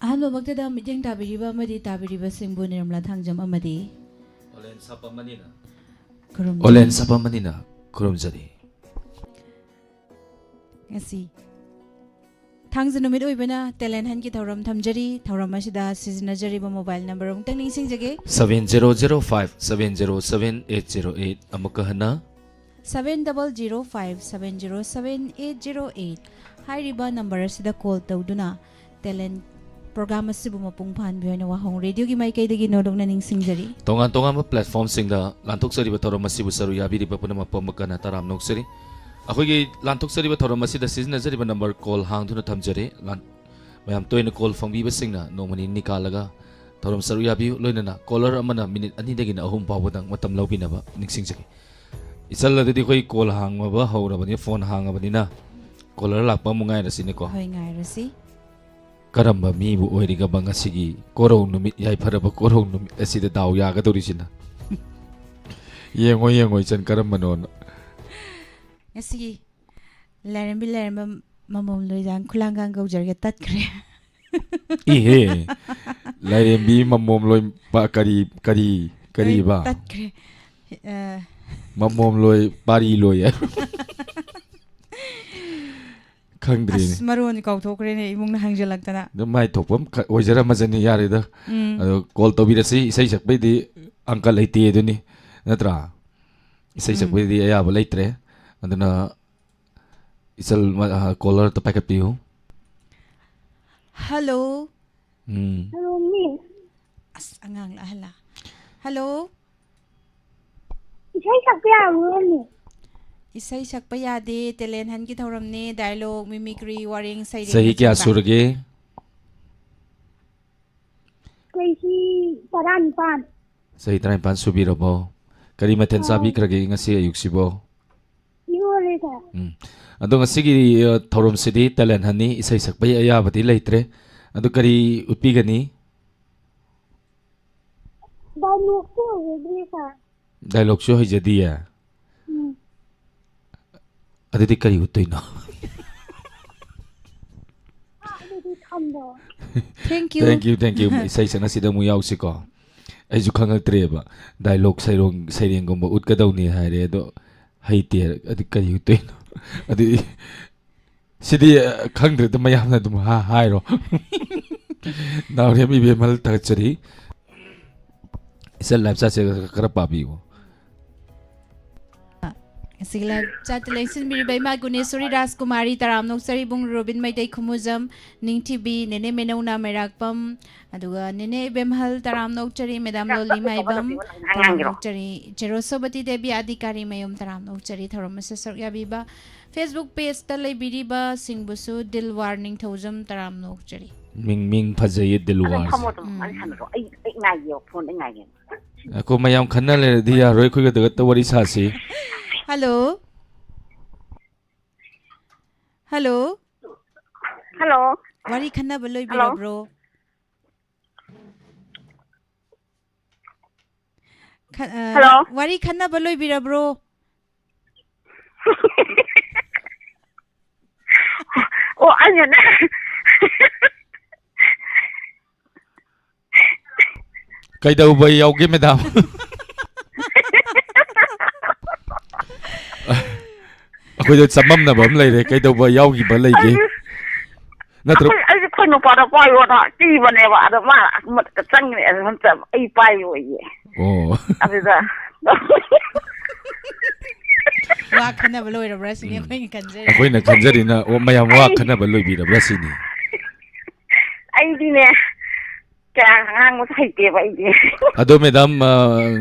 ꯑꯍꯥꯟꯕꯃꯛꯇꯗ ꯃꯤꯠꯌꯦꯡ ꯇꯥꯕꯤꯔꯤꯕ ꯑꯃꯗꯤ ꯇꯥꯕꯤꯔꯤꯕꯁꯤꯡꯕꯨ ꯅꯤꯔꯃꯂꯥ ꯊꯥꯡꯖꯝ ꯑꯃꯗꯤ Olen Sapamanina Kurumzari. ꯉꯁꯤ ꯊꯥꯡꯖ ꯅꯨꯃꯤꯠ ꯑꯣꯏꯕꯅ ꯇꯦꯂꯦꯟ ꯍꯟꯠꯀꯤ ꯊꯧꯔꯝ ꯊꯝꯖꯔꯤ ꯊꯧꯔꯝ ꯑꯁꯤꯗ ꯁꯤꯖꯤꯟꯅꯖꯔꯤꯕ ꯃꯣꯕꯥꯏꯜ ꯅꯝꯕꯔ ꯑꯃꯨꯛꯇꯪ ꯅꯤꯡꯁꯤꯡꯖꯒꯦ 7005707808 Amukahana 7005707808 ꯍꯥꯏꯔꯤꯕ ꯅꯝꯕꯔ ꯑꯁꯤꯗ ꯀꯣꯜ ꯇꯧꯗꯨꯅ ꯇꯦꯂꯦꯟ ꯄ꯭ꯔꯣꯒ꯭ꯔꯥꯝ ꯑꯁꯤꯕꯨ ꯃꯄꯨꯡ ꯐꯥꯍꯟꯕꯤꯌꯨ ꯍꯥꯏꯅ ꯋꯥꯍꯪ ꯔꯦꯗꯤꯑꯣꯒꯤ ꯃꯥꯏꯀꯩꯗꯒꯤ ꯅꯣꯡꯗꯛꯅ ꯅꯤꯡꯁꯤꯡꯖꯔꯤ Tongan Tongama platform singda Lantok Sariba Toramasibu Saru Yabiri Papunama Pomakana Taram Noksari. Ahugi Lantok Sariba Toramasi the season as a number call hang to Tamjari, Mayam Toin call from Viva Singna, no money Nikalaga, Toram Saru Yabi, Lunana, Collar Amana, minute Anidagin, a home power than Matam Lobinaba, Nixing. It's a little bit call hang over, hold up on your phone hang over Nina. Collar Lapa Mungai Sinico. ꯍꯣꯏꯉꯥꯏꯔꯁꯤ Karamba mi bu oiriga bangasigi koro numit yai paraba koro numit asida daw yaga dorisina yengo chan karamba non ꯉꯁꯤꯒꯤ ꯂꯩꯔꯝꯕ ꯃꯃꯣꯝ ꯂꯣꯏꯖꯥꯡ ꯈꯨꯂꯥꯡꯒꯥꯡ ꯀꯧꯖꯔꯒ ꯇꯠꯈ꯭ꯔꯦ ihe lairembi mamom loi ba kari ba ꯇꯠꯈ꯭ꯔꯦ mamom loi pari loi khangdri ꯑꯁ ꯃꯔꯣꯟ ꯀꯥꯎꯊꯣꯛꯈ꯭ꯔꯦꯅꯦ ꯏꯃꯨꯡꯅ ꯍꯪꯖꯜꯂꯛꯇꯅ mai thokpam oijara majani yarida ado call tobirasi isai sakbeidi uncle leite eduni natra isai sakbeidi ayaba leitre aduna isal caller to packet piu hello Hello, Miss. ꯑꯁ ꯑꯉꯥꯡ ꯂꯥꯛꯍꯜꯂ hello Isay sakya mo, ꯏꯁꯩ ꯁꯛꯄ ꯌꯥꯗꯦ talent ꯍꯟꯠꯀꯤ ꯊꯧꯔꯝꯅꯦ ꯗꯥꯏꯂꯣग ꯃꯤꯃꯤꯀ꯭ꯔꯤ ꯋꯥꯔꯦꯡ ꯁꯩꯔꯦꯡ sahi kya surge Kasi Taran. sahi trai pan subirabo kari maten sabi krage ngasi ayuksibo Iwala ka. ado ngasigi thorom sidi talent hani isai sakpai ayabati leitre ado kari utpigani Dialogue ko, hindi ka. dialogue show hijadi ya adidi kari utoino Hindi kamba. Thank you thank you isai sana sida mu yausiko ai ju khangaktreba dialogue saireng gomba utkadawni haire ado haite adi kari utoino adi sidi khangdre da mayamna dum ha hairo nawremi bemal tachari isal lapsa se karapabi wo Sigla chat election biriba ima Guneswari Rajkumari Taramnok Saribung Robin Maitai Khumujam Ningthibi Nene Menauna Merakpam aduga Nene Bemhal Taramnok Chari Madam Loli Maibam Taramnok Chari Cherosobati Devi Adhikari Mayum Taramnok Chari Tharamasa Saryabiba Facebook page ta leibiriba singbusu Dil Warning Thojam Taramnok Chari ming phajai dilwar Ay ngayo, phone ngayo. ako mayam khanna le dia roi khu ga daga wari sa si Hello Hello Hello. Wari khanna baloi birabro Hello. Wari khanna baloi birabro Oh, ano na. kaidau bai yauge madam akhoi da samam na bam leire kaidau bai yaugi ba leige natro Ay, ko no para pa yo na. Ti ba ne ba da ma ka sang ne an ta ai pa yo ye. oh Abi da. wa khanna baloi rabra sini khoi kanjai akhoi na khanjari na o mayam wa khana ba loi bi da brasini Ay di ne. Kaya ngang mo sa hite ba ide. ado madam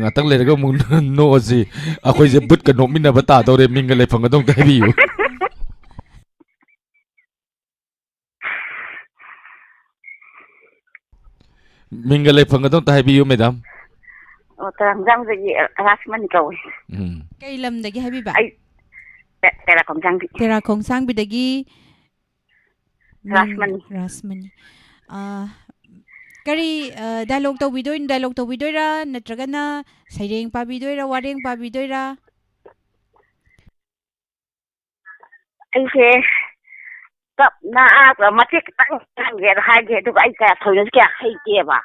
ngatang leire ga mun no si akhoi je but ka no min na bata dore minga le phang dong dai bi yu minga le phang dong dai bi yu madam O tarang jang ze rasman ko. kai lamdagi habiba Ay tera kong jang di. Tera Khongsang bidagi Rasmani. Kari dialogue tawbidoira natragana saireng pabidoira wareng pabidoira Ay se กับน้าก็มาที่ตั้งเกียรให้เกียรทุกไอ้แกถอยแกให้เกียร์บ่ะ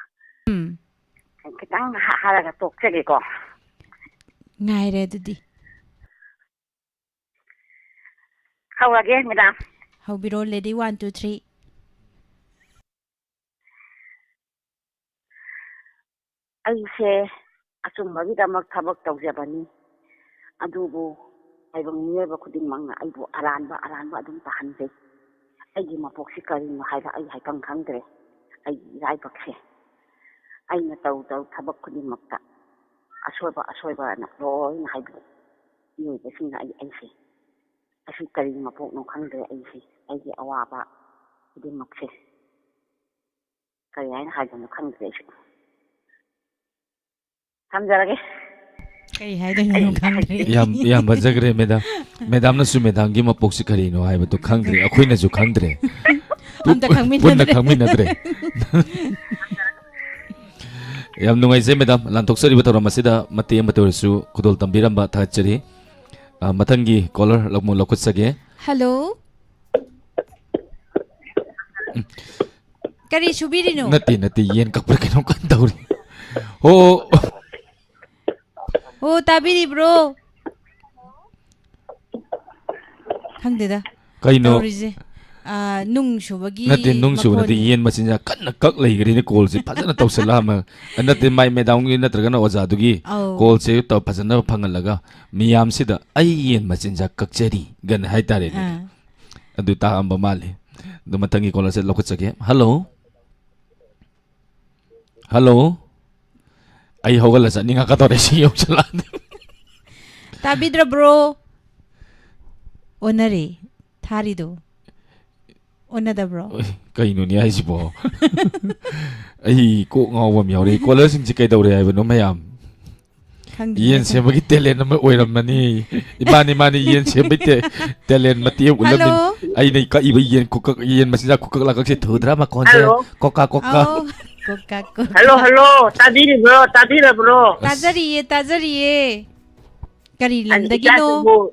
ตั้งหาแล้วก็ตกเสียก่อน Ngay re dudi. เข้าว่าเกไม่ได้ How biro lady 1 2 3. ไอ้เสอาสมบัติดามักทับกตัวเสียบันนี้อดูบูไอ้บางเมื่อบักดิ้งมังไอ้บูอารานบ่ดุมตาหันเสไอ้ยี่มาพกสิการินมาให้ละไอ้ให้กังขังเดรไอ้ไรบักเสไอ้น่ะตัวทับกดิ้งมักตะอาช่วยบ่น่ะร้อยน่ะให้บูอยู่ไปสิ่งไอ้เสไอ้สิการินมาพกน้องขังเดรไอ้เสไอ้ยี่อาวาบะดิ้งมักเสก็ยังให้กันน้องขังเดรทำจะอะไร Kay hai dang nung kangri. yam bajagre medam na su medam gi ma poksi kari no hai to khangdre akhoi na ju khangdre Am ta khangmin pun na khangmin na dre yam nungai je medam lantok sari bator masida mate bator su kudol tambiram ba tha chari mathangi caller lakmu lokut sage Hello. Kari subiri no. nati yen kakpar kino kan dauri ho Oh, tabiri bro. Khangde da. kaino Taurize. Nung shubagi. nati nung su nati yen masinja kan kak lai gari ni call se phajana tawsala ma nati mai medam gi natraga na oja du gi call se to phajana phangalaga miyam sida ai yen masinja kakchari gan hai tare ni adu ta amba male du matangi call se lokut sage hello ai hogala sa ninga ka to re si yok chala Tabidra bro. Onare. Thari do. Onada bro. kaino ni ai sibo ai ko ngawam yaw re caller sing chi kai daw re ai no mayam Khangde. yen se magi talent ma oiram mani imani yen se magi talent mati ulam Hello. ai nei ka iba yen ko yen masinja ko la ka se thudra ma kon se Hello. koka Oh, koka. hello tadiri bro Tajariye. Kari landagi no.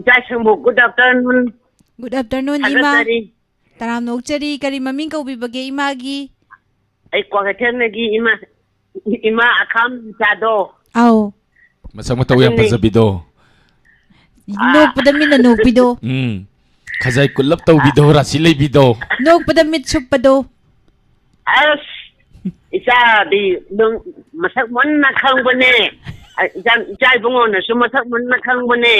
Jaisumbu good afternoon Good afternoon ima. Taram nokchari kari maming kau bibage imagi. ai kwa ga tenagi ima akam chado Aw. masang mataw yang pasabido Nok padamit na nok pido. khazai kulap taw bido ra silay bido Nok padamit sup pado. as isa di nung masak mon na khang bane jai bungo na su masak mon na khang bane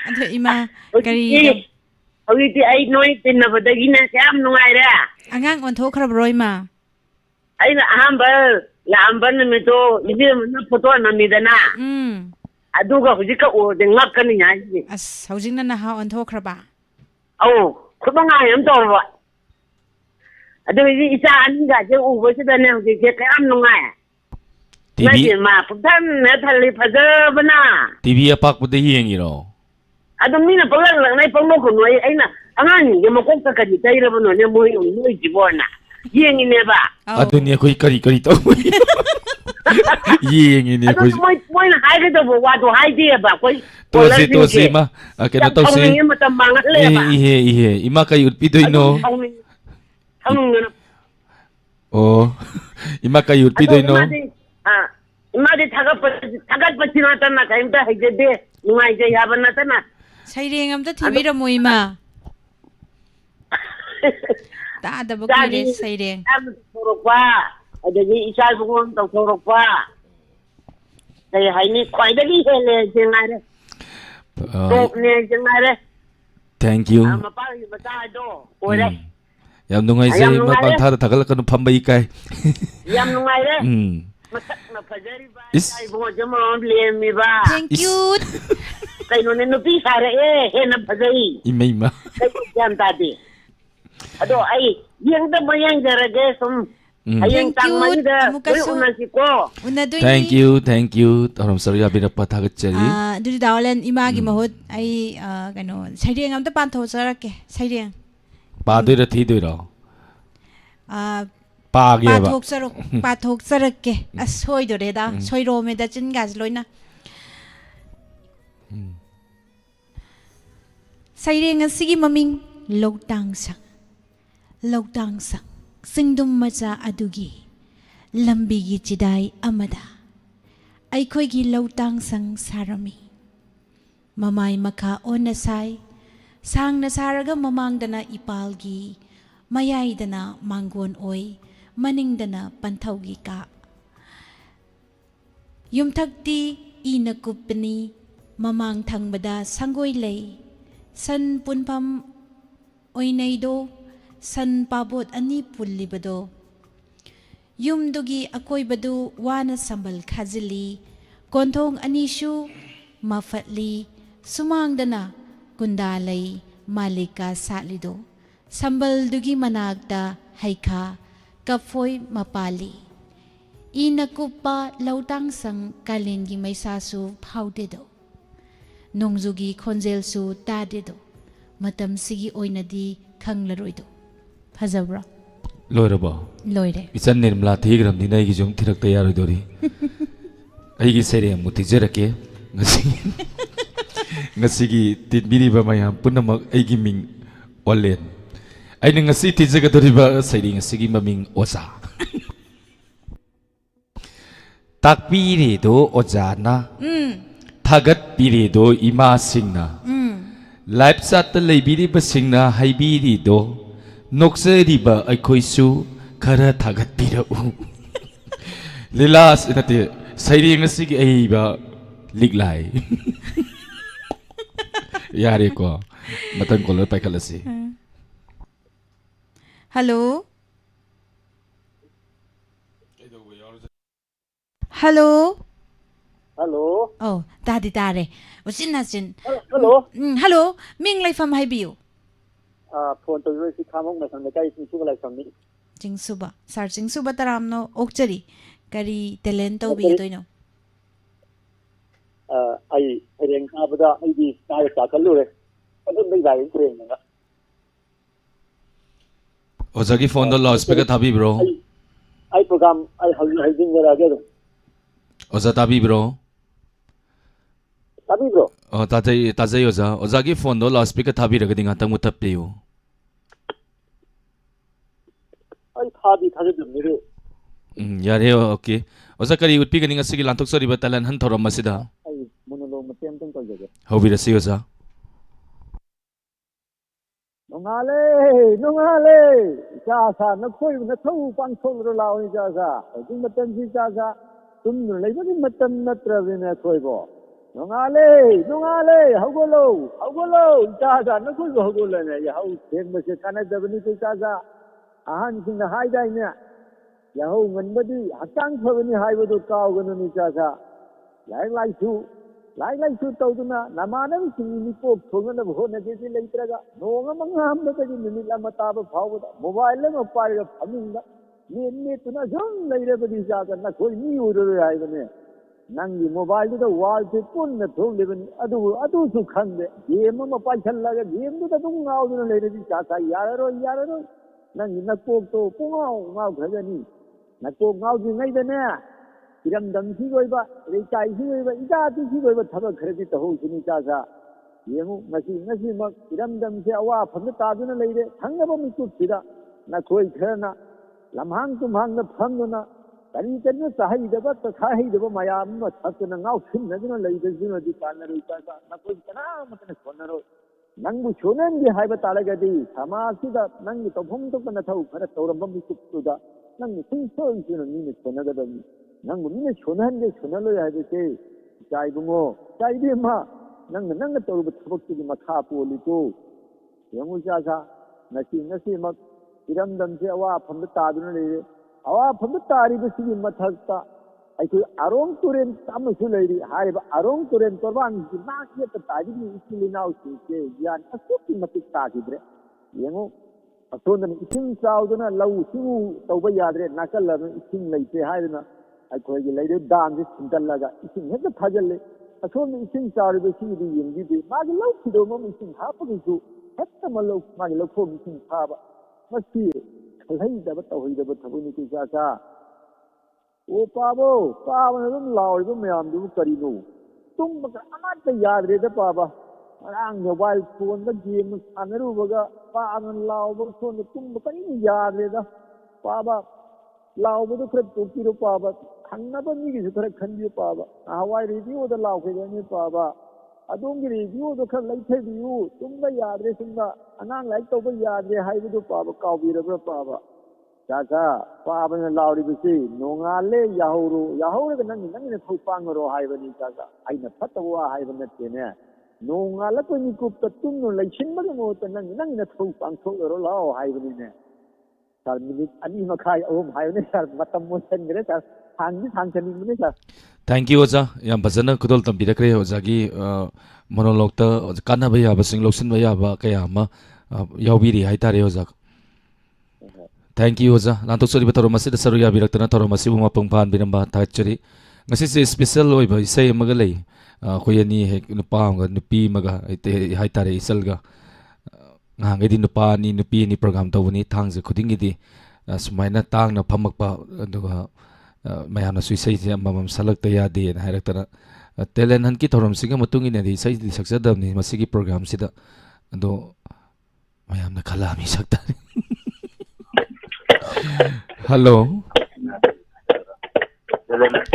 Anto ima kari Ogi ti ai noi tin na badagi na kam nungai ra angang on tho khrab roi ma. ai na ahamba la amban mi to ibi na photo na mi dana aduga hujika o de ngak kan nya ji As housing na ha on tho khraba. au khudanga yam to ba adu isa an ga je u bo sida ne ji ke kam nungai na tv ji ma phan na thali phaja bana tv apak pude yengiro adu mi na palang lang nai pang no ko noi ai na angan ye mo ko ka ji tai ra bano ne mo yo ji bona yengi ne ba adunia koi kari taw yengi ni koi moi na hai ga do wa do hai di ba koi to se ma keno taw se ni ma tam mang le ba ihe ima kay utpidoy no oh ima kay utpidoy no ima di thagat pa chinata na kaim ta hai de nungai je ya ban na ta na Saireng am ta thibira mo ima. Ta da ba kire saireng. am torok pa adagi isa bugon to torok pa dai hai ni khoi da gi hele jengai re tok ne jengai re thank you ma pa yi ba ta do ore yam nungai je ma pang tha thagal kan phambai kai yam nungai re masak na phajari ba Is- ai bo jamo le mi ba Thank you. kai no ne no pi sare he na phajai imay ma kai jam ta di ado ai yang da mayang jara ge sum ayang Thank tang you. mai da Amu kaso. una si ko Una do thank you taram sarya bina pathagat chari Dudi dawalan ima gi mahut ai kano saireng am ta pan tho sarake saireng. pa doi ra thi doi ra pa ge ba Pathok sarake asoi do re da soi ro me da chin gas loina. Saireng asigi maming Logtang Sang. Logtang Sang. Singdum macha adugi. Lambigi chidai amada. Aikhoigi Logtang Sang sarami. Mamai makha onasai. Sang nasaraga mamangdana ipalgi. Mayaidana manggon oi. Maningdana pantaugi ka. Yumthakti ina kupani. Mamang thangbada sangoi lay. San punpam oinaido. San pabot ani pullibado. Yumdugi akoibadu wana sambal khazili. Konthong anishu mafatli. Sumangdana kundalay malika satlido. Sambal dugi managda haika kafoy mapali. Inakupa Logtang Sang kalengi may sasu paudedo. Nongzugi konjelsu tadedo. Matam sigi oinadi khanglaroido. Fazabra. Loirabo. Loire. Isan nirmala thigram dina igi jung thirak tayar dori. Aigi sere mutijerake ngasigi tinbiri ba mayam punamak aigi ming olen. Aina ngasi tijaga dori ba sere ngasigi maming osa. Takpiri do ojana. Thagat piri do ima singna. Life sat leibiri ba singna haibiri do. Nokseri ba aikhoisu khara thagat pira u. Lilas inate sere ngasigi ai ba liglai. Yari ko matan kolor paikalasi. Hello. Hello. Hello. Oh, tadi tare. Usin nasin. Hello. Hello. Ming lai fam hai biu. Phone to you si khamong na sang kai si su lai sang ni. Jing suba. Sar jing suba taram no okchari. Kari talent to biu to no. Ai reng ka bada ai di ta kalu re. Adu dai dai reng na. Ojagi phone do loudspeaker thabi bro. Ai program ai hai ding ra ge. Oza tabi bro. Tabi bro. Oh tajai oza. Ojagi phone do loudspeaker thabi raga dinga tang mutap peyo. Ai thabi dum ni re. Yare okay. Oza kari utpi ganing asigi lantok sori batalan han thoram masida. Ai monolog matem tang kal jage. Hobirasi oza. Nongale. Cha sa na khoi na thau pang thol ro law ni cha sa. Jing matem si cha sa. Tum nu lai ni matam na travi na khoi bo. Nongale, haugulo, cha na khoi bo haugulo ne ya hau theng ma se kana dabani ko cha sa. Ahan sing na hai dai ne. Ya hau ngan badi hakang phawani hai bo do kaw ganu ni cha sa. Lai su tau na namana sing ni ko thonga na ho na je lai traga. Nonga mangam na ta ni la mata ba phaw ba. Mobile ma par ga phaminga. Ni tuna jong lai re badi cha ka na khoi ni u ro ai ba ne. Nangi mobile da wall se pun na thong le ban adu su khande. Game ma pa chal la ga game da dung ngau na le re cha sa yaro. Nangi na ko to ngau ga ni. Na ko ngau ji ngai da ne. Iram dam si goi ba, chai si goi ba, ida ti si goi ba thaba kharati ta ho sini cha sa. Yengu ngasi mak iram dam se awa pham ta du na leire, thanga ba mi tu sida. Na khoi khana lamhang tumhang na pham na kari na sahai da ba ta sahai da ba mayam ma thak na ngau sin na na leide ji na di kan na ri cha sa. Na khoi kana ma na khon na ro. Nang bu chonen di hai ba ta la ga di sama si da nang to phum to na thau khara tawram ba mi tu da. Nang sin so ji na ni khon na ga da ni. Nang muni chonan ge chonalo ya de se chai bungo chai de ma nang to bu thobok ti ma kha po li ko yangu cha sa nasi ma iram dam se awa pham ta du na le awa pham ta ri bu si ma thak ta ai ko arong turen tam su le ri hai ba arong turen torban ki na ki ta ta ji ni si li nau si ke yan asu ki ma ti ta ki bre yangu aton na isin chau du na lau su tau ba ya dre na kal la isin lai se hai na ꯑꯩꯈꯣꯏꯒꯤ ꯂꯩꯔꯤꯕ ꯗꯥꯝꯁꯤ ꯊꯤꯡꯀꯠꯂꯒ ꯏꯁꯤꯡ ꯍꯦꯛꯇ ꯊꯥꯖꯤꯜꯂꯤ ꯑꯁꯣꯝꯗ ꯏꯁꯤꯡ ꯆꯥꯎꯔꯤꯕ ꯁꯤꯒꯤꯗꯤ ꯌꯦꯡꯕꯤꯗꯦ ꯃꯥꯒꯤ ꯂꯧꯈꯤꯗꯧꯕ ꯑꯃ ꯏꯁꯤꯡ ꯍꯥꯞꯄꯒꯤꯁꯨ ꯍꯦꯛꯇ ꯃꯥꯒꯤ ꯂꯧꯈꯣꯡ ꯏꯁꯤꯡ ꯐꯥꯕ ꯃꯁꯤ ꯈꯜꯍꯩꯗꯕ ꯇꯧꯍꯩꯗꯕ ꯊꯕꯛꯅꯤ ꯀꯩꯀꯥ ꯑꯣ पाबना अदुम लाउरिबो मयामदुबु करिनो तुमबा अमात्ता याद्रेदा पाबा ꯉꯔꯥꯡ ꯃꯣꯕꯥꯏꯜ ꯐꯣꯟꯗ ꯒꯦꯝ ꯁꯥꯟꯅꯔꯨꯕꯒ ꯄꯥꯕ ꯂꯥꯎꯕ ꯁꯣꯟꯗ ꯇꯨꯝꯕ ꯀꯔꯤꯝ ꯌꯥꯗ꯭ꯔꯦꯗ ꯄꯥꯕ ꯂꯥꯎꯕꯗꯨ ꯈꯔ ꯇꯣꯛꯄꯤꯔꯣ ꯄꯥꯕ ꯊꯪꯅꯕ ꯃꯤꯒꯤꯁꯨ ꯈꯔ ꯈꯟꯕꯤꯌꯨ ꯄꯥꯕ ꯅꯍꯥꯟꯋꯥꯏ ꯔꯦꯗꯤꯑꯣꯗ ꯂꯥꯎꯈꯤꯗꯕꯅꯤ ꯄꯥꯕ ꯑꯗꯣꯝꯒꯤ ꯔꯦꯗꯤꯑꯣꯗꯣ ꯈꯔ ꯂꯩꯊꯕꯤꯌꯨ ꯇꯨꯝꯕ ꯌꯥꯗ꯭ꯔꯦ ꯁꯨꯝꯕ ꯑꯉꯥꯡ ꯂꯥꯏꯔꯤꯛ ꯇꯧꯕ ꯌꯥꯗ꯭ꯔꯦ ꯍꯥꯏꯕꯗꯨ ꯄꯥꯕ ꯀꯥꯎꯕꯤꯔꯕ꯭ꯔꯥ ꯄꯥꯕ ꯆꯥꯆꯥ ꯄꯥꯕꯅ ꯂꯥꯎꯔꯤꯕꯁꯤ ꯅꯣꯡꯉꯥꯜꯂꯦ ꯌꯥꯍꯧꯔꯣ ꯌꯥꯍꯧꯔꯒ ꯅꯪꯒꯤ ꯅꯊꯧ ꯄꯥꯡꯉꯔꯣ ꯍꯥꯏꯕꯅꯤ ꯆꯥꯆꯥ ꯑꯩꯅ ꯐꯠꯇꯕ ꯋꯥ ꯍꯥꯏꯕ ꯅꯠꯇꯦꯅꯦ ꯅꯣꯡꯉꯥꯜꯂꯛꯄ ꯃꯤꯀꯨꯞꯇ ꯇꯨꯝꯅ ꯂꯩꯁꯤꯟꯕꯒꯤ ꯃꯍꯨꯠꯇ ꯅꯪꯒꯤ ꯅꯊꯧ ꯄꯥꯡꯊꯣꯛꯂꯔꯣ ꯂꯥꯛꯑꯣ ꯍꯥꯏꯕꯅꯤꯅꯦ ꯁꯥꯔ ꯃꯤꯅꯤꯠ 2.5 3 ꯍꯥꯏꯕꯅꯤ ꯁꯥꯔ ꯃꯇꯝ ꯃꯣꯠꯁꯤꯟꯈ꯭ꯔꯦ ꯁꯥꯔ ꯁꯥꯡꯖꯅꯤꯡꯕꯅꯤ ꯁꯥꯔ Thank you Oza yam fazana khudol tambirakre Ozagi monologue kanaba yaba sing loksinba yaba kaya ama yaubiri haitare Oza. Thank you Oza lantok sori bataro masida saru yabirakna taro masibu mapung phan binamba tachari ngasi se special oiba isai amaga lei khoyani he nupa amga nupi maga ite haitare isalga ngangai di nupa nupi ni program tawuni thangje khudingi di sumaina tangna phamakpa aduga mayamna suisai je amam salakta yade na hairakta talent han ki thorom siga mutungi ne di sai di saksadam ni masigi program sida ado mayamna khalami sakta Hello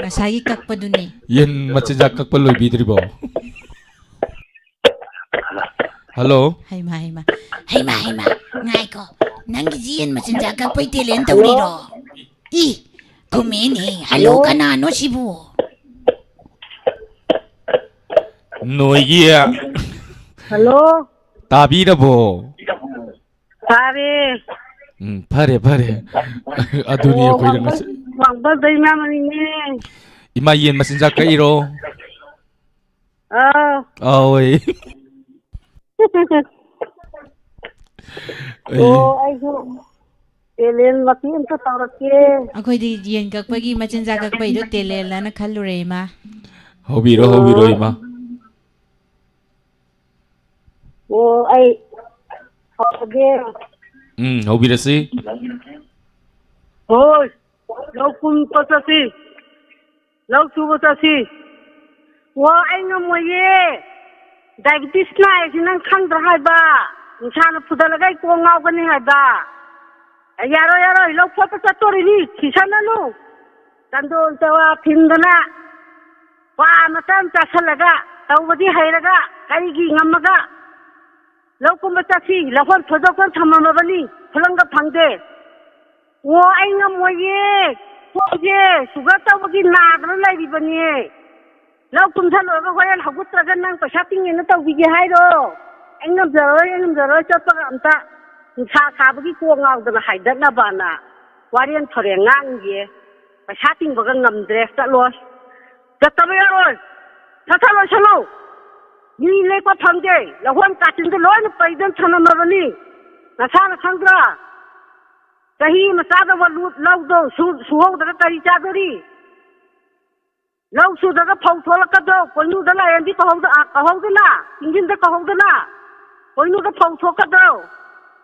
Nasagi kakpa dun eh. Yen machinjak kakpa loibidribo Hello Haima. Ngai ko. Nang giyan machinjak kakpa talent tawriro. Kumini, hello kanano sibu. Noigia Hello? Tabirabo Pare. Pare Aduni akoy lang Wagbal day naman niya. Ima yen machinjak kairo Oy Ay so. Elen makin sa tarake. Akoy di yen kakpagi machinjak kakpa ido telela na khalure ma. Hobiro ima Ay. Okay. Hobirasi Hoy. Law kun pasasi. Law subasasi. Ay nga mo ye. Diabetes na ay sinang khandra hay ba. Insana pudalagay ko ngaw gani hay ba. Yaro, ilaw po pa sa torini, kisana no. Tandon tawa pindana. Matan tasalaga, tawadi hayraga, kaigi ngamaga. Law ko matasi, lafon pudokon tamamabani, pulanga pangde. Ay nga mo ye, poje, sugata wagi nadra lagi bani. Law kumsalo ga hoyan hagutragan nang pasating ina tawigi hayro. Engam zaro, chapaga amta. Sa sabagi ko ngawdana haidana bana warian thore ngangie pasating baga ngamdre talos tatabayarol tatalo chalo ni le ko phangde lahon katin de loin paidan thana mabani nasana khandra kahi masada walu lawdo suho daga kari chadori law su daga phau tholaka do koinu dala endi kahawdana ingin da kahawdana koinu da phau thoka do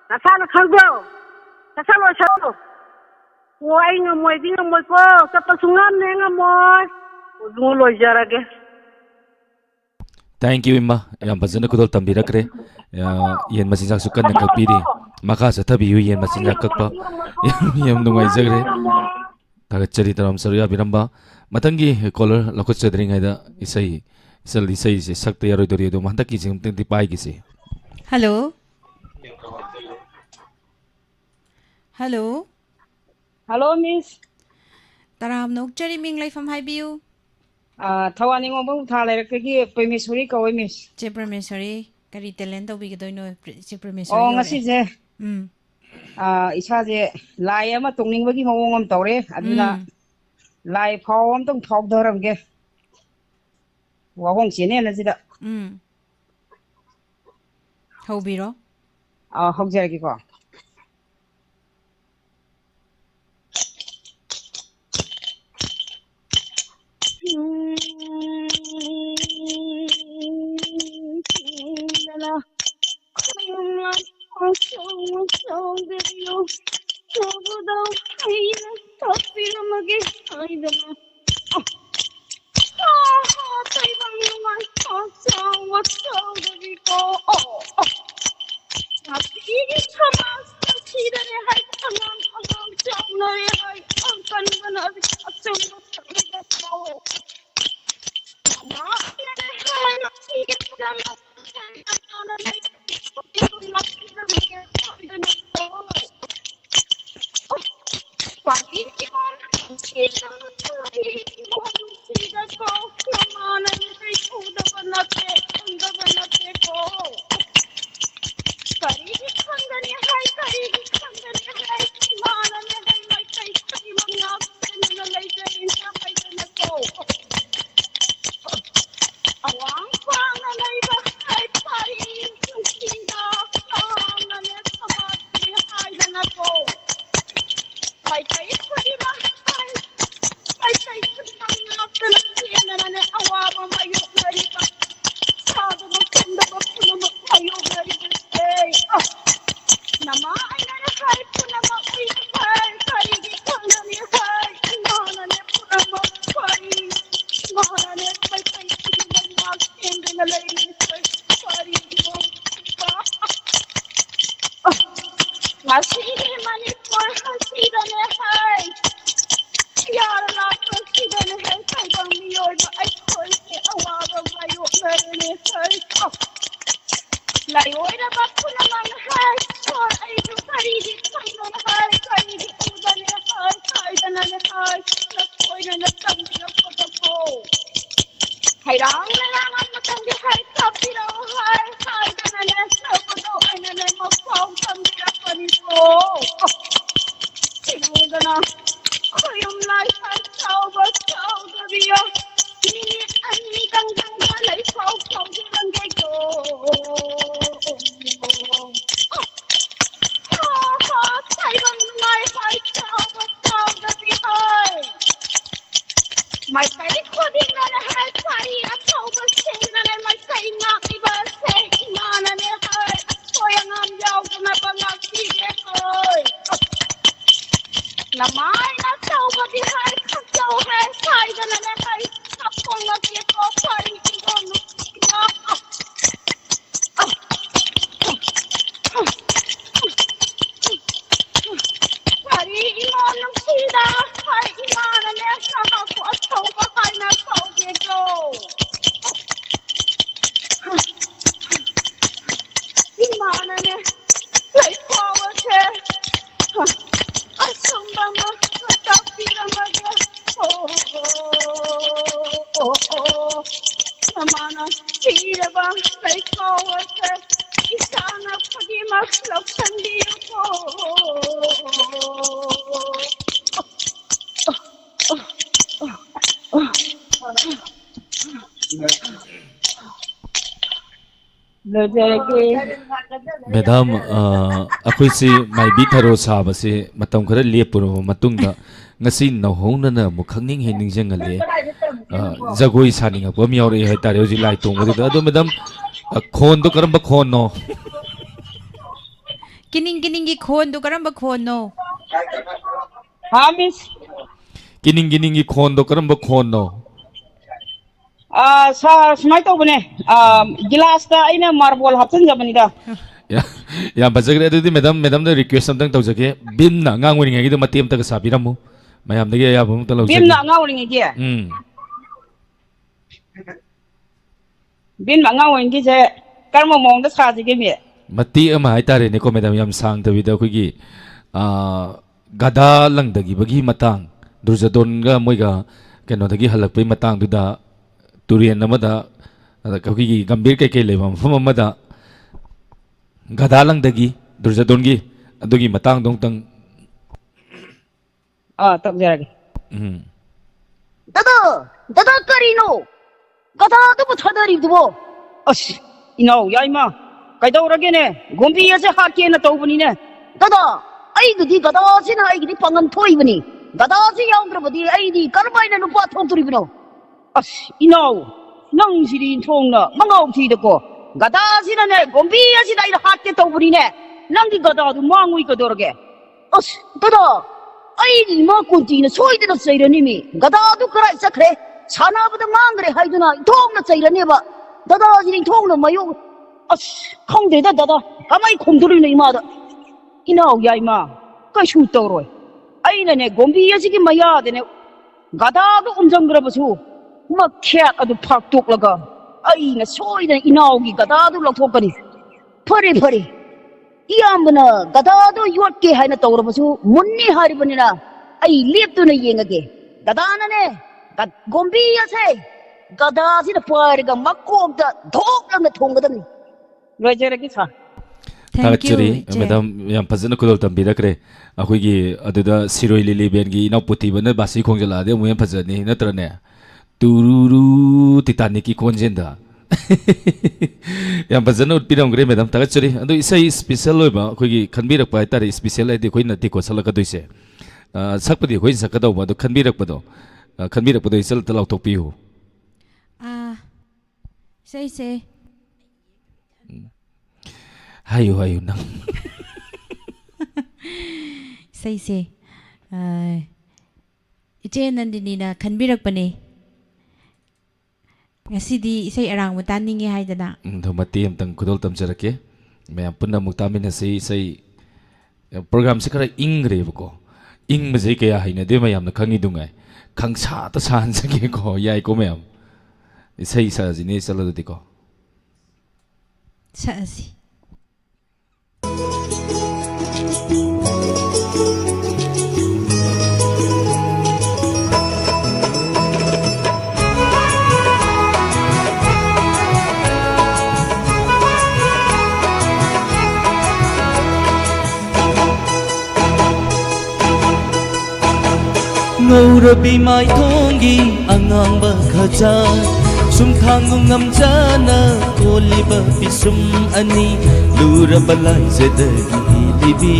Nasana khandro. Nasalo chalo. Ay nga moy di nga moy ko. Sa pasungan na nga moy. Udungulo jarage. Thank you Imma yam fazana khudol tambirakre yen machinjak sukan na kakpiri maka sa tabi yen machinjak kakpa yam nungai jagre tagachari taram saruya biramba matangi caller lakot chadring haida isai se sakta yaroi dori do mandaki jing ti pai gi se Hello Hello Miss Taram nok chari ming lai fam haibiu Thawani ngobang tha lairakagi Permesori kawai Miss che Permesori kari talent tawi gidoy no che Permesori ngasi je isa je lai ama tungningbagi mawong am tawre aduna lai phawam tong thok dharam ge wahong chine na jida Hobiro hokjaragi ko Madam, ako'y si may bitaro sa basi matang kara lepuro matung da ngasi nahong na mukhang ning hining jangali jagoy sani nga pom yaw ri hay tare ji lai tong ri da do madam khon do karam ba khon no Kining gi khon do karam ba khon no. Ha miss kining gi khon do karam ba khon no sa smai to bane gilas ta aina marble hapsan jabani da ya bazagre adu di madam da request samtang tau jage bim na ngang wini ngi do matem ta sa biramu mayam da ya bum ta lo bim na nga woni ngi bim na nga woni ngi je karma mong da sa jige me mati ama hai tare ne ko madam yam sang da vida ko gi gada lang da gi bagi matang durjadon ga moi ga keno da gi halak pe matang du da turian namada ka gi gambir kai kai le bam fam amada gada lang da gi durjadon gi adugi matang dong tang tak jara Dada karino. Gada tu chadari du. as ino yaima kai daw rage ne gombi ya se ha ke na to bani ne Dada, ai gidi gada sin ai gidi pangan thoi bani. Gada si yaung drabadi ai di karmai na nupa thong turi bino. as ino nang sirin thong na mangau thi de ko gada sin ne gombi ya si dai ha ke to bani ne nang di gada du mangui ko do rage Dada, ai di ma kunti na soi de sai ni mi. Gada tu karai sakre. 사나보다 망그래 하이드나 통나 짜이라네바 다다 지링 통나 마요 아씨 콩대다 다다 가만히 콩들이네 이마다 이나오야 이마 까슈 떠로이 아이네네 곰비야지기 마야데네 가다도 움정그러버수 막 캣아도 팍뚝라가 아이나 소이네 이나오기 가다도 럭톡거니 퍼리 이암브나 가다도 유엇게 하이나 떠오르버수 문니 하리버니나 아이 립도나 이행하게 가다나네 곰비야세 가다시나 파리가 막고없다 독랑나 통거든 로제르기 사 Thank you, Tagachari, Che. Madam Yam Pazana Kudol Tambidakre, Ahugi, Aduda, Siro Lili Bengi, Inaputi, Bana Basi Konjala, de Muyam Pazani, Natrane, Tururu Titaniki Konjenda. Yam Pazana Pidam Gray, Madam Tagachari, and Isai special Loba, Hugi, Kanbira Paitari, special at the Quina Tico Salakaduse. Sakpadi, Queen Sakado, the Kanbira Pado, Kanbira Pado is a little out of Pihu. Say. Hayo nang. Say. Iche Nandini na kanbirakpani. Ngasidi isay arang mutaningi haydana. Mati am tang kudol tam jarake. May punna muktamin na say program si kara ingre ko. Ing mazay kaya hay na di mayam na kangi dungay. Kang sa ta saan sa ko yay ko mayam. Isay sa zini sa lado di ko. Saasi. Ngurabi mai thongi angangba khaja sumthangum ngamjana koliba pisum ani lura balai zedagi libi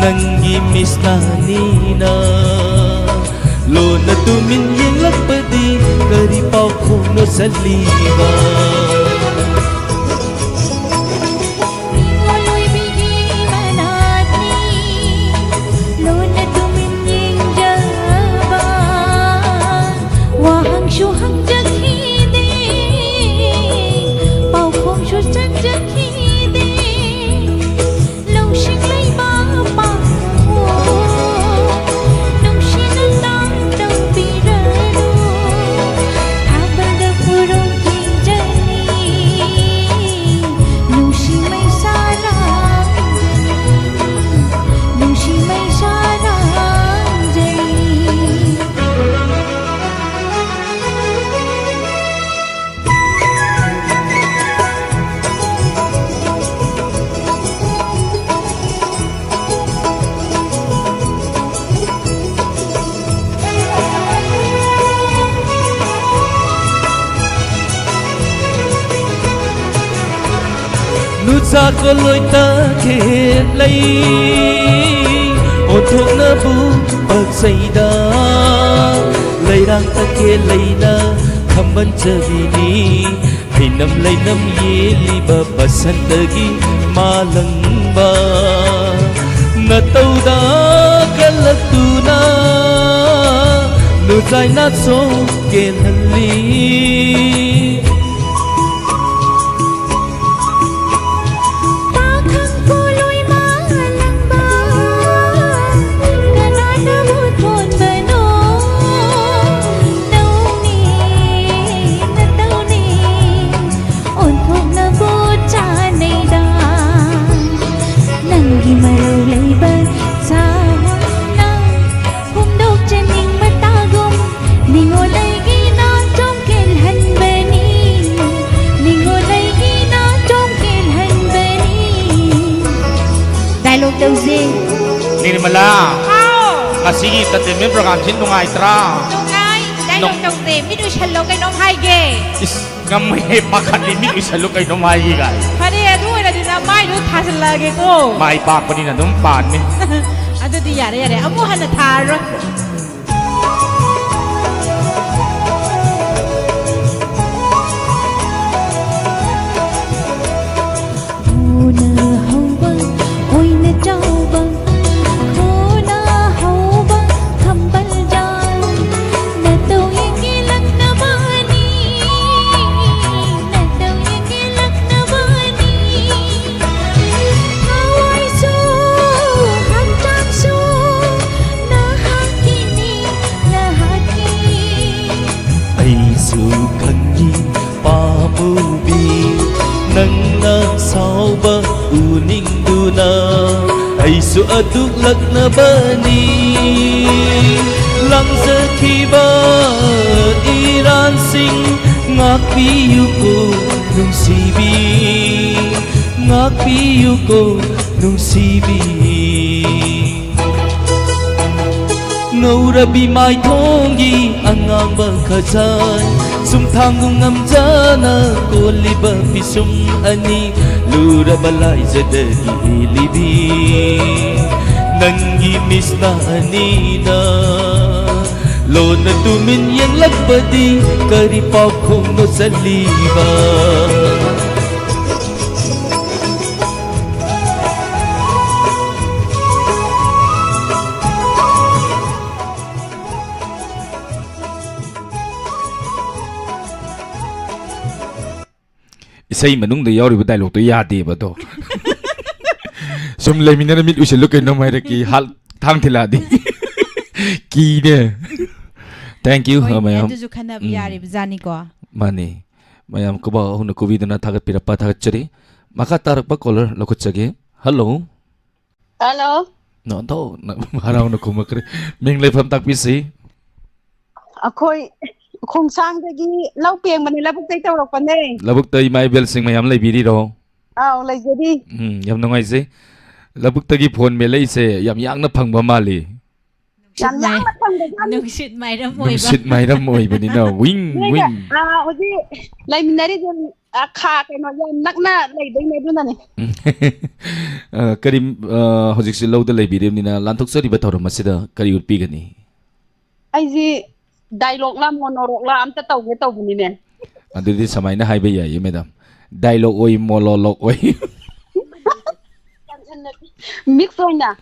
nangi misnani na lona tumin yeng lakpadi kari pau khono saliba Nusa ko loi ta khe lai othok na bu bak saida lairang ta ke laina khamban chavini hinam lainam ye liba basantagi malangba natauda kalatuna nuzai na so ke halli Nirmala. Kasi tatim yung program sin nungay tra. Nungay, dahil Nung- nung tim, minu shalok kay nong haige. Is ngamay pakalimig isalo kay numayi gay. Pare adu na din na mai do thasalage ko. May pa pa ni na nung pan ni. Adu di yare, amuhan na tharo. Hãy subscribe cho kênh Ghiền Mì Gõ để không bỏ lỡ uningduna aisu aduklaknabani langzakiba iransing ngakpiyu ko nungsibi ngakpiyu ko nungsibi ngurabi mai thongi angang ba khazan sum thangum ngamjana koliba pisum ani lura balai zadagi libi nangi misna anina lona tumin yang lagbadi kari pau khong no saliba isay manung da yauri ba dialogue to yade ba to sum lemina na mit usil look no mai ki hal thang thila di ki ne thank you mayam du khana yari bjani ko mani mayam ko ba hun ko vidana thagat pirapa thagat chari maka tarak pa caller lokot chage hello Hello. no to harau na ko makre ming le pham tak pi si Ako'y kung saan dagi lau piang man nila bukay tawag pa na eh. labuk tay mai bel sing mayam lai biri ro Lay jadi. yam nongai se labuk tagi phone me lai se yam yang na phang ba mali Yan lang matang dagan. nung shit mai ra moi nung ba sit mai ram moi bani na wing wing Udi, lay minari dun ka kay no yan nak na lay day na dun na ni. karim hojik si lo da lai biri ni na lantok sari ba thor masida kari ut pi gani Ay si dialogue la monologue la am ta tawag ni ne. adu di samai na hai ba ya madam dialogue oi monologue oi Mix oy na.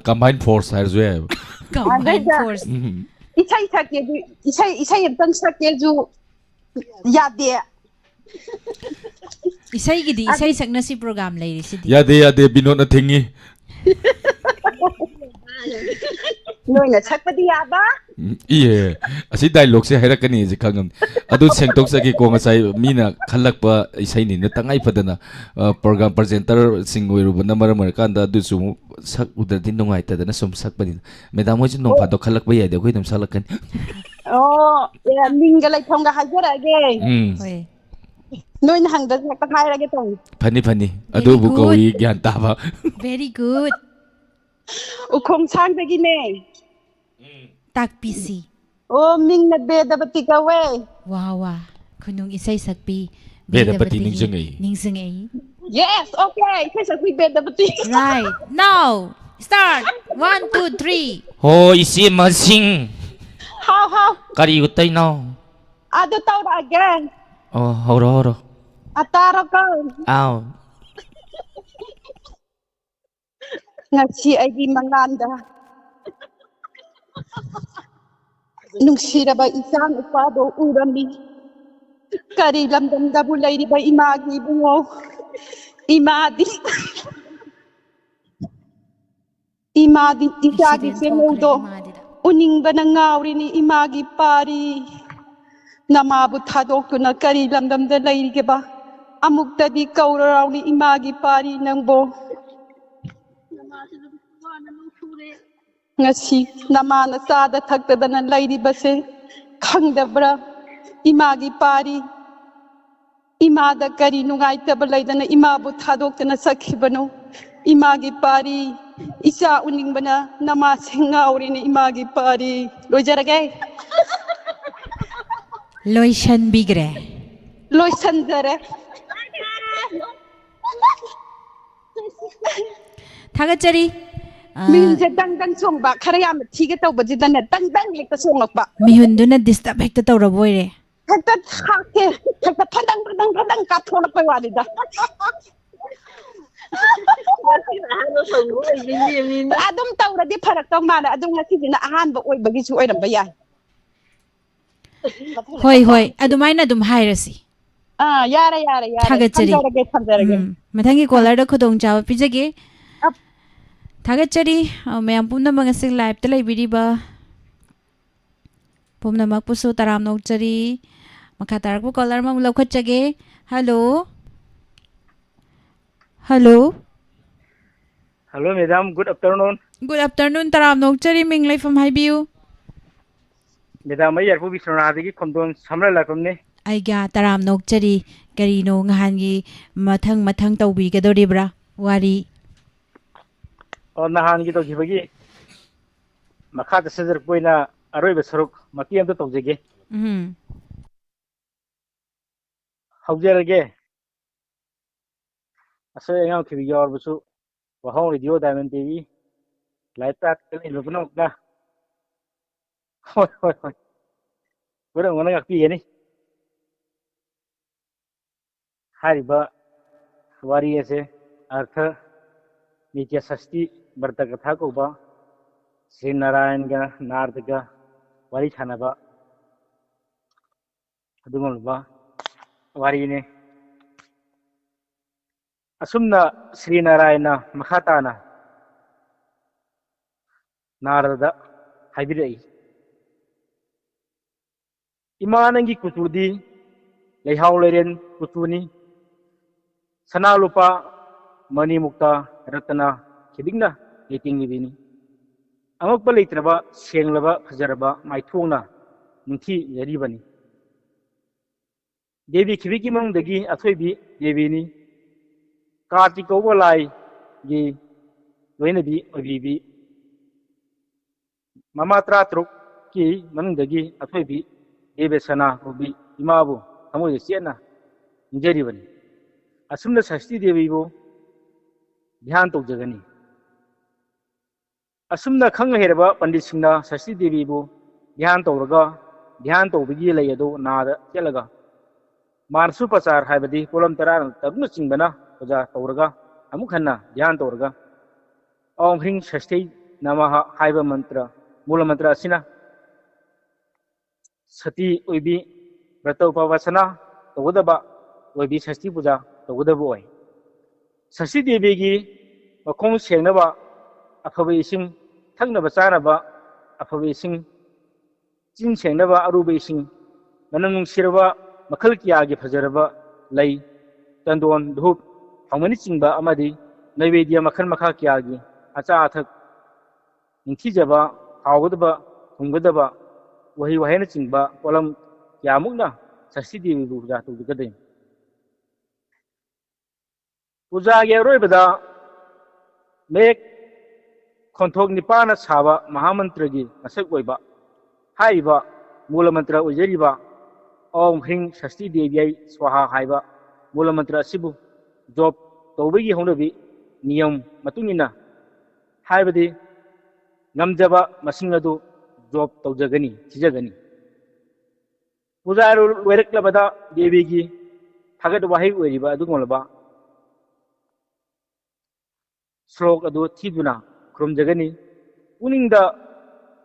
combine force har zo hai combined force Isay sakye ju isay tan sakye ju yade. isai gidi isai sakna si program lai ri sidi yade binod na thingi Noy na sakpadi yaba. iye asi dialogue se haira kani ji khangam adu sengtok sagi ko ngasai mina khalak pa isai ni na tangai padana program presenter singoi ru na mar mar kan da du su sak udar din nongai ta na sum sak pani madam mo ji nong pha do khalak ba ya de koi dum salak kan Ya minga lay thong ga hajara ge. hoi Noy na hang da sakpa khai ra ge tong. phani adu bu ko wi gyan ta ba very good Ukong sang dagi ne. tak pc Ming na beda bati ka we. wawa kunung isai sakpi Bedapati ningsingai. ningsingai Yes, okay. Kasi sa beda bati. right now start 1 2 3 ho isi masing How? kari utay no Ado tao na again. oh horo Ataro ka. aw Nga si ay di manganda. Nung sira ba isang upado urami. Kari lamdam da bulay di ba imagi bungo. Imadi. Isagi semudo. Uning ba nang ngawri ni imagi pari. Namabot hadok to na kari lamdam da lay di ba. Amuk tadi kauraraw ni imagi pari nang bo. Ngasi namana sada thakdana lairibase khangdabra imagi pari imada kari nungaitaba laidana imabu thadoktana sakhibano imagi pari isa uningbana nama singaurine imagi pari lojarage loishan bigre loisanjare thagachari minje dang songba kharayam thige tawbajidane dang lekta songlakba mihunduna disturb hekta tawraboi re hekta khake hekta phadang ka thonakpai walida adum tawradi pharak taw mana adum ngasijina ahanba oibagisu oiramba yai hoi adumaina adum hairasi yare thagachari thamjarage mathangi caller da khudong chawa pijage thagachari mayam pumna mangasi live ta laibiriba pumna makpusu taram nokchari makha tarak caller mam lokhachage hello Hello, Madam. Good afternoon. Good afternoon, taramnok chari minglay from Haibiu. Madam, I have been Sonadiki Condon Samra Lacomne. Aiga taramnok chari karino ngahangi mathang tawbi gadoribra wari. On the hand, Gito Givagi. Makata Cesar Puina, Arabic Sorok, Makiam to Togege. How dare again? I say, I'm to your Busu, Wahong Radio Diamond TV. Like that, in the Panoka. We don't want to be any. Hariba, Wari Arthur, Nitya Sasti, Bertakatakoba, Sinaranga, Nardaga, Wari Hanaba, Dumulba, Warine. Asumna Sri Narayana, Mahatana, Narada, Hybrid. Imanangi Kutudi, Lehaularian Kutuni, Sanalupa, Mani Mukta, Ratana, Kibigna, Eating Livini. Amapalitraba, Sienglava, Pazaraba, Maituna, Munti, Yaribani. Devi Kibikimong the Gi, Atwebi, Devini, Kartiko Lai, Gi, Venabi, Ovibi, Mamatra Truk, Ki, Mandagi, Atwebi, Ebesana, Obi, Imabu, Amu Siena, Injerivan. Asumna Sasti Devivo, Dihanto Jagani. Asumna Kanga Herba, Pandisina, Sasti Devivo, Dihanto Raga, Dihanto Vigila Yado, Nada, Yelaga. Marsu Pasar Habadi, Polam Taran, Tabnuching Bana, Oja, Toraga, Amukhana, Dihanto Raga. Om Ring Shasti, Namaha, Haiba Mantra, Mula Mantra Sina. Sati Ubi, Brato Pavasana, the Wudaba, Ubi Sasti Puja, the Wudaboy. Sasti Devigi, a Kong Shenaba, a Pavasing, Tangnabasaraba, a Pavasing, Jin Shenaba, Arubasing, Manang Shirava, Makalkiagi Pazaraba, Lay, Tandon, the Hoop, how many Simba Amadi, Navedia Makan Makakiagi, Achatak, in Kijaba, Hawudaba, Ungudaba. Wahi Wahana Chingba, Polam Yamuna, Sasidi Buja to the Gadim. Uja Yarobada make Kontog Nipana Sava, Mahamantragi, Masakweba, Haiba, Mulamantra Ujeriba, Om Hing Sasti Devi, Swaha Haiba, Mulamantra Sibu, Job, Tobigi Honabi, Niam, Matunina, Haibadi, Namjaba, Masingadu. Job Togani, Tijagani. Puzaru Vereklabada, Devigi, Hagat Wahi Weriba, Dugolaba, Slok Adu Tibuna, from Jagani, winning the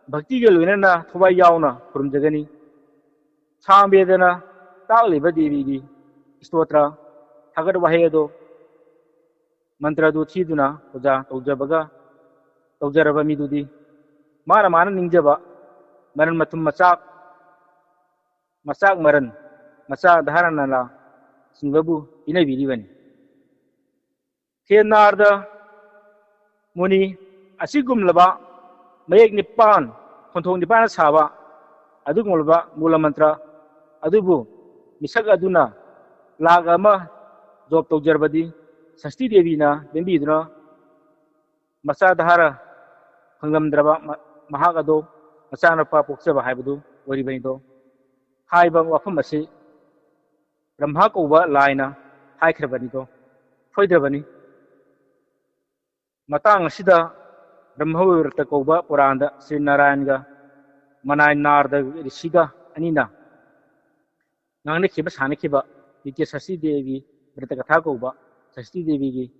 Bactigal Winana, Toba Yauna, from Jagani, Chambedana, Taliba Devigi, Stotra, Hagat Wahedo, Mantra do Tiduna, Oja, Tojabaga, Tojaraba Midudi, Maramana Ninjaba. Maran Matum Masak Maran Masak Dharanala Singabu in a Vilivan. Kenarda Muni Asigum Laba Mayek Nipan Kontong Nipan Sava Adugulba Mula Mantra Adubu Misagaduna Lagama Job Togerbadi Sasti Devina Bembidra Masadhara Hangam Draba Mahagado Masana Pupseva Habdu, Waribendo, Haiba Wafamasi, Ramhakova Lina, Haikrabanito, Foydravani Matang Sida, Ramhur Takova, Poranda, Sinaranga, Manai Narda, Siga, Anina Nanikiba Sanikiba, Nitya Sasi Devi, Britakatagova, Sasti Devi,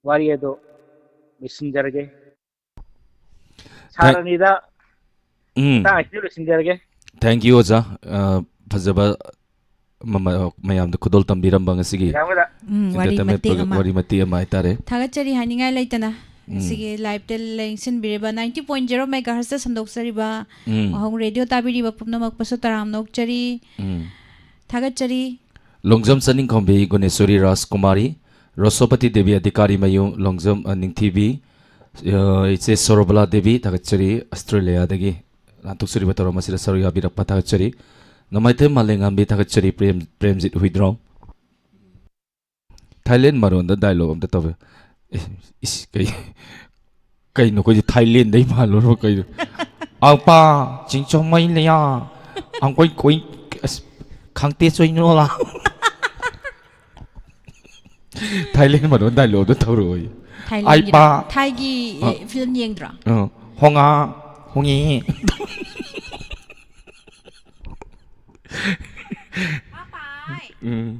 Wariedo, Missinjarge, Saranida. Thank you, Oza. Fazaba Mayam the Kudol Tambiram Bangasigi. Wari Matia Maitare. Tagachari Haninga Laitana. Sige live television Biriba 90.0 megahertz and Doksariba. Hong radio Tabiri Pumnamak Pasutaram Nokchari. Tagachari. Longjam Saning Kombi Gunesuri Ras Kumari. Rosopati Devi Adhikari Mayung Longzam Ningtibi Iche Sorobala Devi Tagachari Australia Dagi Lantuk Suri Batoro Masida Saruya Birak Patagachari Namaite Malengambi Tagachari Premzit Huidrom Thailand Maron the dialogue of the Tove is Kay no Thailand they malo kay Alpa Chingchong May Lea Ang Koi Kang Tesoy no la Thailand mà nó đại lộ nó thâu rồi. Ai ba Thai gi film yeng dra. Honga hongi.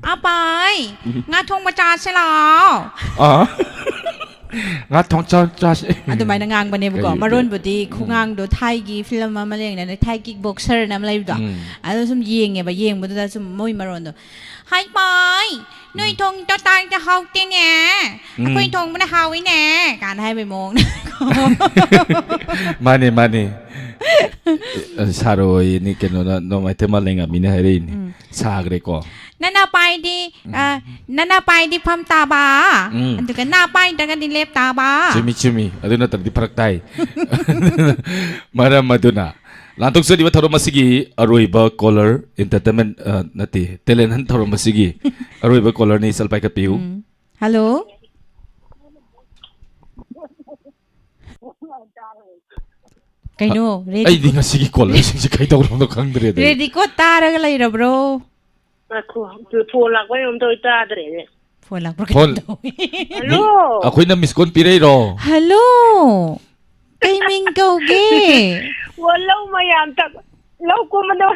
Apai. Nga thong ma cha se lao. Nga thong cha se. Adu mai na ngang ba ne ko maron budi khungang do Thai gi film ma maleng na Thai kickboxer nam lai do. Adu sum yeng e ba yeng bu da sum moi maron do. Hai pai. Nuôi thùng cho tay cho hậu tiên nè, nuôi thùng bên hậu ấy nè, cả hai mươi môn. Mani, saro ini kena no mai tema lenga mina hari ini, sagre ko. Nana pai di pam taba, itu kan nana pai dengan di lep taba. Cumi, aduna terdi praktai. Mara maduna. Lantuk sa di ba tharo masigi aroi ba caller entertainment nati talent tharo masigi aroi ba caller ni salpai ka piu. Hello. Kaino ready. Ay di nga sige caller sige kay taw no kang dre. Ready ko tara ka lai ra bro. Phone lạc với ông tôi ta để Phone lạc bro. Hello. Ako'y na miss kon pirero. Hello. Kay Ming Go ge. Lâu mà làm thật lâu cô mà đâu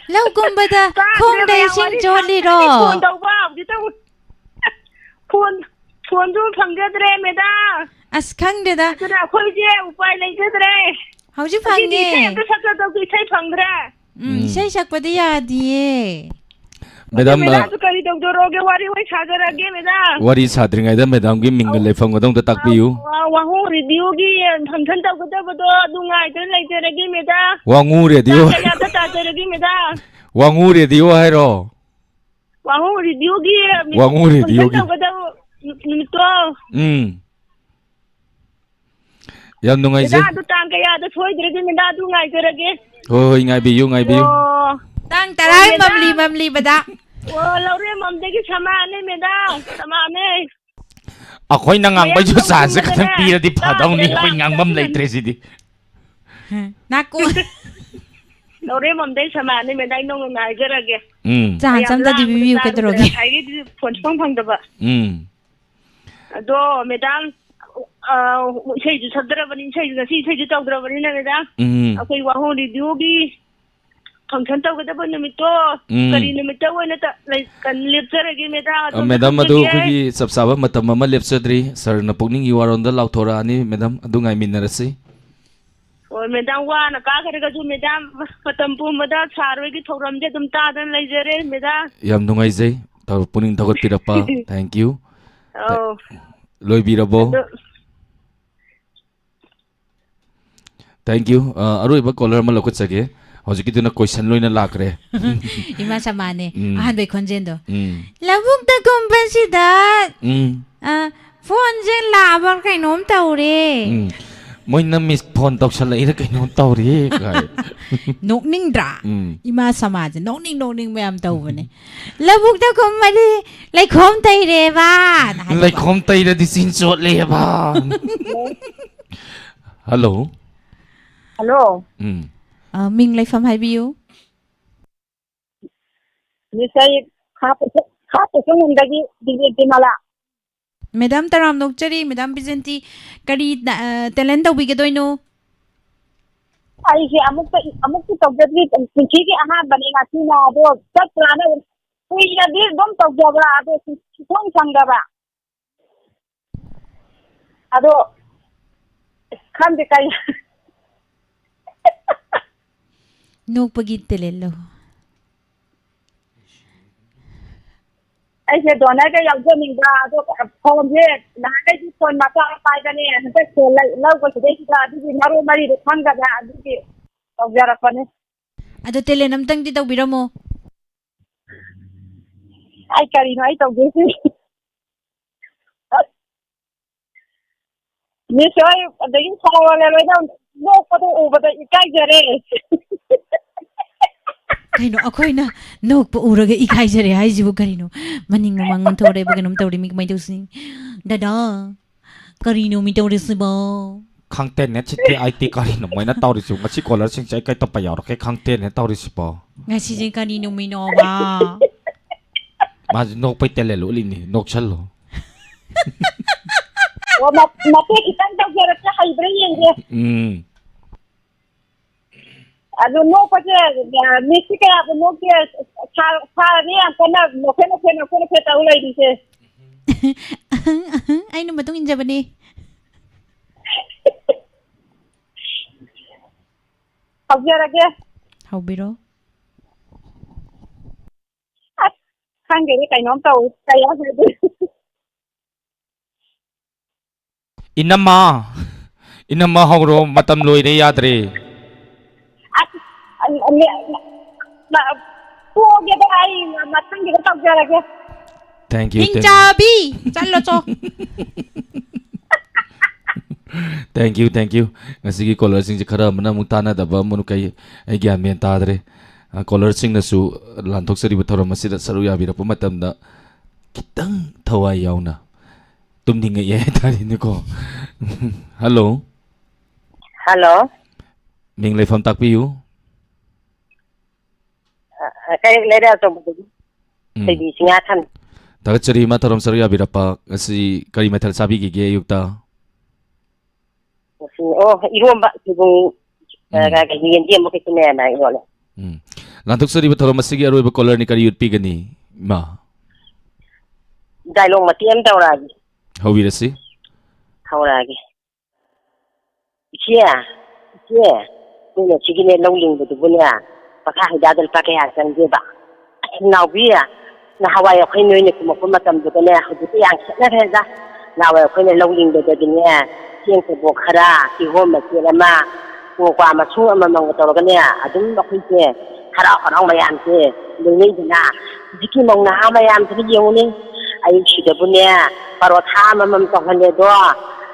Lâu cùng bà ta không đầy sinh cho đi rồi. Phone đâu vào chứ tao phone du phẳng cái đây mày ta. As khang de da. Cái nào khơi chứ upay lấy cái đây. Hậu chứ phẳng nghe. Cái sắc tao cứ thấy phẳng ra. Say sak pa di ya di. Madam तो करी तो रोगे वारी वही सागर आगे मेरा wari sadringai da madam gi mingal le phang godong ta takpiu. वहाँ review की फंक्शन तब तो बतो दूंगा इधर लेते रहेगी मेरा Wangu radio. क्या तो ताते रहेगी मेरा Wangu radio hai ro. वहाँ रिव्यू की Wangu radio gi. तब तो निमित्तो Yam nungai je. मेरा तो टांग के याद सोई रहेगी मेरा दूंगा इधर रहेगी Hoi ngai biu. Tang taray mamli bada. वो लौरे मम्मी की समाने मेरा समाने Ako'y nangangbay yung saan sa katang pira di padaw ni ako'y ngangbam electricity. Naku. लौरे मम्मी समाने मेरा इन्हों ना इधर रहेगी Jahan sam da di review ka drogi. आगे फोन फोन दबा दो मैडम इसे सदरबनी इसे तौदरबनी ना मैडम अकोई वहाँ रिव्यू की फंक्शन तौगदब निमित्तो करी निमित्तो वने त कन लेप्चरगी madam Madam adu kugi sabsaba matam mama lepsadri sir na pugning yuwaron da lautora ani madam adu ngai minarasi. और मैडम वहाँ ना का करेगा जो मैडम मतंपु मदा सारों की थोड़म जे तुम तादन ले जरे madam Yam nungai jay tar puning tagot pirapa. Thank you. Oh Loy birabo. Thank you. Aru iba caller malokot sage. Hoji kitu na question loy na lakre. Ima samane. Ahan bay konjendo. Labuk da kumpansi da. Phone je labar kay nom taure. Moy na miss phone tok sala ira kay non tawri kay. Nok ning dra. Ima samaje nok ning mayam tau bane. Labuk da kumpani like home tay re ba. Like home tay ra di sin shot le ba. Hello. Hello Ming like from Highview. निश्चय खाप संगंदगी दिगे मला Madam Taram Nokchari, Madam Bizanti, Kari Talenta Wigadoino. ꯑꯩꯁꯦ ꯑꯃꯨꯛꯇꯤ ꯇꯧꯖꯗ꯭ꯔꯤ ꯄꯨꯟꯁꯤꯒꯤ ꯑꯍꯥꯟꯕꯅꯤ ꯉꯁꯤꯅ ꯑꯗꯣ ꯆꯠꯄ꯭ꯔꯥꯅ ꯀꯨꯏꯅꯗꯤ ꯑꯗꯨꯝ ꯇꯧꯖꯕ꯭ꯔꯥ ꯑꯗꯣ ꯁꯨꯡ ꯁꯪꯗꯕ ꯑꯗꯣ ꯈꯪꯗꯦ ꯀꯩ Nokpagi telelo. ꯑꯩꯁꯦ ꯗꯣꯅꯔꯒ ꯌꯥꯎꯖꯅꯤꯡꯕ ꯑꯗꯣ ꯐꯣꯟꯁꯦ ꯅꯍꯥꯟꯈꯩꯗꯤ ꯐꯣꯟ ꯃꯆꯥ ꯄꯥꯏꯕꯅꯦ ꯍꯟꯗꯛ ꯐꯣꯟ ꯂꯧꯕꯁꯤꯗꯩꯁꯤꯗ ꯑꯗꯨꯒꯤ ꯃꯔꯤꯗꯣ ꯈꯪꯒꯗ꯭ꯔꯥ ꯑꯗꯨꯒꯤ ꯇꯧꯖꯔꯛꯄꯅꯦ Ado telen amtang di tawbiramo. ꯑꯩ ꯀꯔꯤꯅꯣ ꯑꯩ ꯇꯧꯗꯣꯏꯁꯤ Misoy, the you call a no for the over the guy. Kaino akoina nok po uraga ikaijare haijibu karino maning mangon thore baganum tawri mi mai dosi dada karino mi tawri sibo ข้างเต้นเนี่ยชิดที่ไอตีการินไม่น่าเต่าดิสิมาชิคอลแล้วชิงใจใกล้ตัวไปยาวแค่ข้างเต้นเนี่ยเต่าดิสิปอ ngasi je karino mi no ba มานกไปเตะเลยลุลินี่นกฉันเหรอ Mate kita tak kira kita hybrid yang dia. Aduh no pakai mesti kayak apa no dia cara ni apa nak no kena tahu lagi dia. ai no matung inja bani Apa lagi? hau biro Kan jadi kayak nom tahu kayak apa. อินนามาฮองโรมาตำลอยได้ยาดรี Pua kita ay matang kita tak kira lagi. thank you hinjabi challo cho thank you ngasi gi caller sing khara mana mutana daba munu kai ai gyan men ta dre caller sing na su lanthok sari bu thoram masida saru ya bi ra pu matam da kitang thawai yauna tumni nge ye tari ni ko hello ming le pham tak pi yu Kayak leda tu betul. Jadi singa kan. ta chari ma thoram saru ya bi ra pa ngasi kari mathal sabi gi ge yukta Oh, irom ba tu kayak ni dia mungkin tu ni na irom. lanthok sari bu thoram masigi aroi ba caller ni kari yut pi gani ma Dialog mati am tahu lagi. how we rasi Tahu lagi. Cia. Ni nak cakap ni longling betul punya. Pakai hidadal pakai hasan je ba. Nawia. Na Hawaii aku ni cuma pun macam tu kan ya. Jadi yang sana saja. Nawai aku ni longling betul ni. Siang sebokara. Tihom masih lama. Gua masuk amang betul kan ya. Adun aku ni. Orang macam tu. Ini je jika mau nak macam tu ni yang ni. Ayo sudah punya. Parotha mamam tohan le do.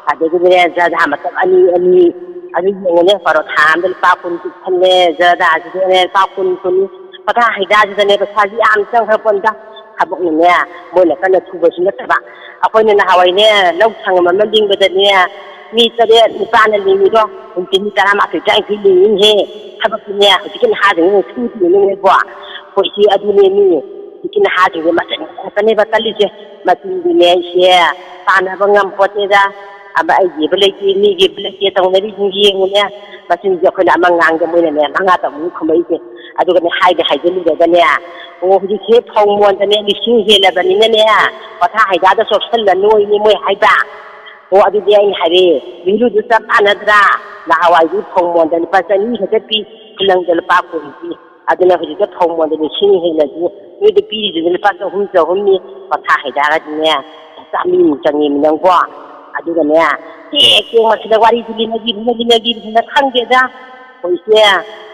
Ada juga zada macam ani yang ni parotha ambil pakun tu ni zada juga ni pakun tu ni. Pada hidah juga ni pasal dia amcang pun dah. Habuk ni ya. Boleh kan tu bersih tak? Aku ni nak Hawaii ni. Lau sang mamam ding betul ni. Ni tadi ni panen ni do. Mungkin ni cara macam tu jangan pilih ni. Habuk ni ya. Jika ada ni tu ni buat. Polisi adu ni. Bikin hati dia macam ni betul je macam dunia Asia tanah bangam poteda aba aje belaki ni je belaki tahu dari tinggi ni macam dia kena mangang je mula ni manga tahu kembali je adu kan hai je ni dah ni oh di ke pengmuan ni di sini je lah bani ni kata hai dah sosial lah noi ni moi hai ba oh adu dia ini hari biru tu sab anadra lah awal di pengmuan dan pasal ni kita pi kelang jelepa pun pi adu nak kita pengmuan di sini je lah ni de pi de le pas hum ni patha hai da ga ni sa mi chang ni nang kwa adu ga ne ke ma sida wari tu ni na khang ge da ko ise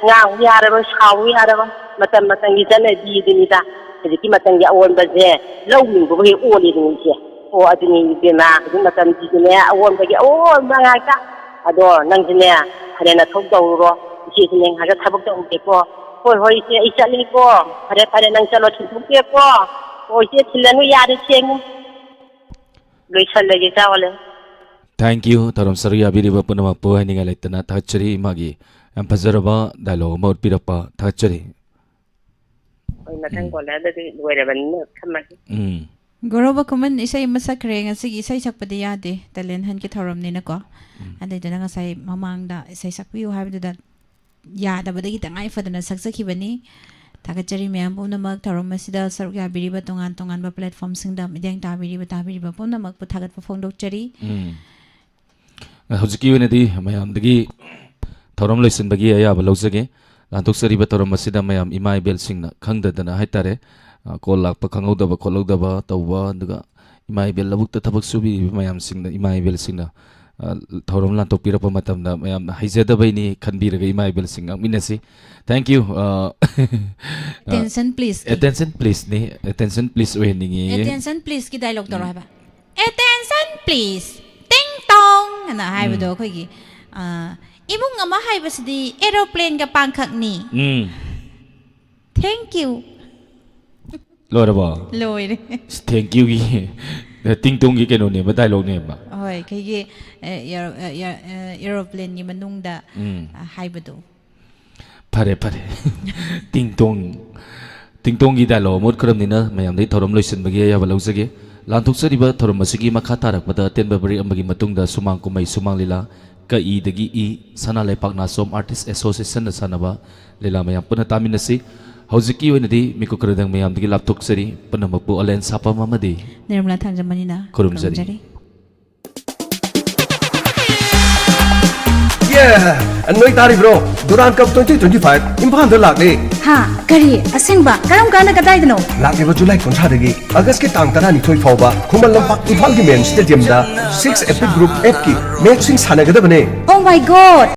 nga ya ra shau ya ra matan gi jana di ni da de ki matan ya on ba je lau ni bo he o ni ni je o adu ni be ma du matan ji ne on ba ge o ma ga ka ado nang ji ne hare na thok dau ro ji ni ha ga thabak dau ke ko Hoi isa ni ko pada nang calo cukup ke ko isi tilan ya ada ceng loisal lagi tawale thank you thoram saru ya bi ri ba punama po hai ni ga laitana ta chari magi am pazaraba dialogue mod pirapa ta chari oi matang ko la da duai da ban khamma goroba kuman isai masakre ngasi isai sakpadi yade talen han ki thoram ni na ko adai dana ngasai mamang da isai sakpiu habidu da yadabadagi tangai fadana saksakibani thagachari meyam punamak tharom masida saruk yabiriba tongan ba platform singda midyang tabiriba punamak pu thagat pa phongdokchari hojiki wenedi mayam dagi thorom loisin bagi aya ba logsage lantok sari ba thorom masida mayam imai bel singna khangda dana haitare kol lak pa khangauda ba khologda ba tawwa duga imai bel labuk ta thabak subi mayam singna imai bel singna thorom lantok pirapa matam da mayam haizada baini khanbiraga imai bel sing minasi thank you attention please ni attention please we ningi attention please ki dialogue doro haba attention please ting tong hana haibado akhoi imung ama haibasidi aeroplane ga pangkhakni thank you loirabo loire thank you gi ting tung gi keno ne ba dialogue ne ba hoi khigi aeroplane ni manungda haibado phare phare ting tong gi dialogue mod kram ni na mayam dei thorom loisin bagi ya ba lawjage lanthok sariba thorom asigi makha tarak bada tenba bari amagi matungda sumang kumai sumang lila ka I dagi I sana lepak na som artist association na sanaba lila mayam puna taminasi hojiki oinadi miku kradang mayam dagi laptok sari panamapu alen sapa mamadi Nirmala Thanjamanina Kurumjari. Yeah, and noi tari bro. Duran Cup 2025 Imphal da lakne. Ha, kari asengba karam kana kadai dano. Lakne ba July kontra dagi. August ke tang tara ni thoi phawba. Khumal lampak Imphal ki main stadium da 6 Epic Group F ki matching sanagadabane. Oh my god.